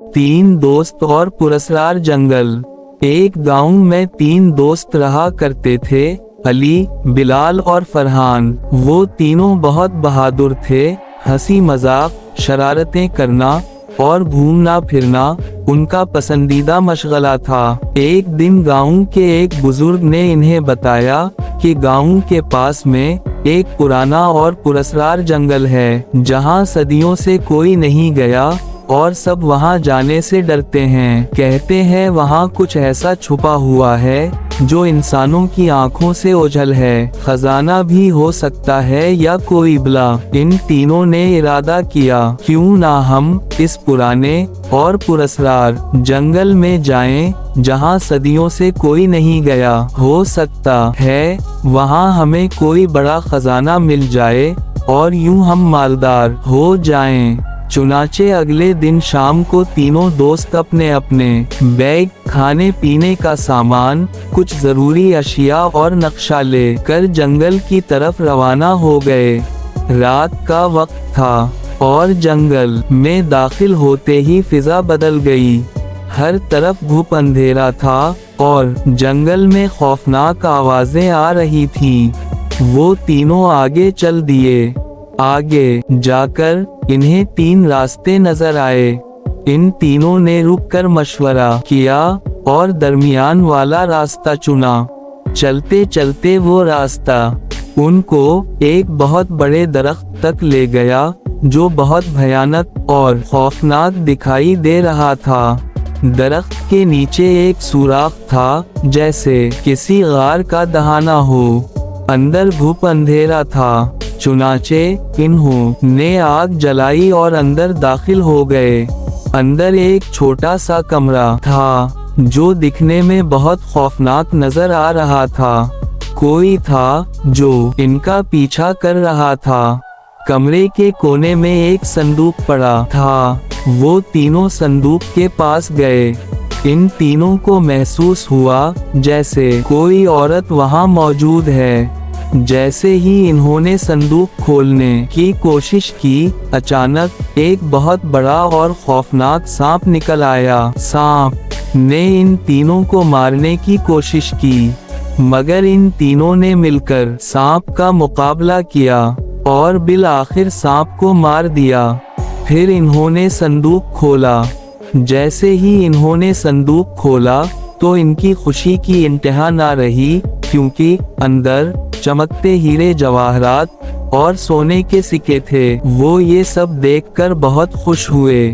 तीन दोस्त और पुरस्कार जंगल। एक गांव में तीन दोस्त रहा करते थे, अली, बिलाल और फरहान। वो तीनों बहुत बहादुर थे। हंसी मजाक, शरारतें करना और घूमना फिरना उनका पसंदीदा मशगला था। एक दिन गांव के एक बुजुर्ग ने इन्हें बताया कि गांव के पास में एक पुराना और पुरस्कार जंगल है, जहां सदियों से कोई नहीं गया और सब वहां जाने से डरते हैं। कहते हैं वहां कुछ ऐसा छुपा हुआ है जो इंसानों की आंखों से ओझल है। खजाना भी हो सकता है या कोई बला। इन तीनों ने इरादा किया, क्यों ना हम इस पुराने और पुरस्कार जंगल में जाएं, जहां सदियों से कोई नहीं गया। हो सकता है वहां हमें कोई बड़ा खजाना मिल जाए और यूं हम मालदार हो जाएं। चुनाचे अगले दिन शाम को तीनों दोस्त अपने अपने बैग, खाने पीने का सामान, कुछ जरूरी अशिया और नक्शा ले कर जंगल की तरफ रवाना हो गए। रात का वक्त था और जंगल में दाखिल होते ही फिजा बदल गई। हर तरफ घुप अंधेरा था और जंगल में खौफनाक आवाजें आ रही थीं। वो तीनों आगे चल दिए। आगे जाकर इन्हें तीन रास्ते नजर आए। इन तीनों ने रुककर मशवरा किया और दरमियान वाला रास्ता चुना। चलते चलते वो रास्ता उनको एक बहुत बड़े दरख्त तक ले गया, जो बहुत भयानक और खौफनाक दिखाई दे रहा था। दरख्त के नीचे एक सुराख था, जैसे किसी गार का दहाना हो। अंदर घुप अंधेरा था। चुनाचे इन्होंने आग जलाई और अंदर दाखिल हो गए। अंदर एक छोटा सा कमरा था, जो दिखने में बहुत खौफनाक नजर आ रहा था। कोई था जो इनका पीछा कर रहा था। कमरे के कोने में एक संदूक पड़ा था। वो तीनों संदूक के पास गए। इन तीनों को महसूस हुआ जैसे कोई औरत वहां मौजूद है। जैसे ही इन्होंने संदूक खोलने की कोशिश की, अचानक एक बहुत बड़ा और खौफनाक सांप निकल आया। सांप ने इन तीनों को मारने की कोशिश की, मगर इन तीनों ने मिलकर सांप का मुकाबला किया और बिल आखिर सांप को मार दिया। फिर इन्होंने संदूक खोला। जैसे ही इन्होंने संदूक खोला तो इनकी खुशी की इंतहा ना रही, क्योंकि अंदर चमकते हीरे जवाहरात और सोने के सिक्के थे। वो ये सब देखकर बहुत खुश हुए।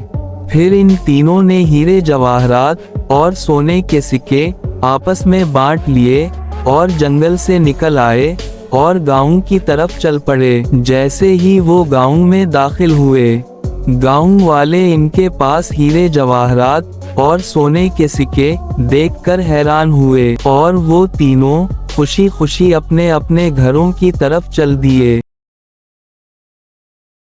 फिर इन तीनों ने हीरे जवाहरात और सोने के सिक्के आपस में बांट लिए और जंगल से निकल आए और गांव की तरफ चल पड़े। जैसे ही वो गांव में दाखिल हुए, गांव वाले इनके पास हीरे जवाहरात और सोने के सिक्के देखकर हैरान हुए और वो तीनों खुशी खुशी अपने अपने घरों की तरफ चल दिए।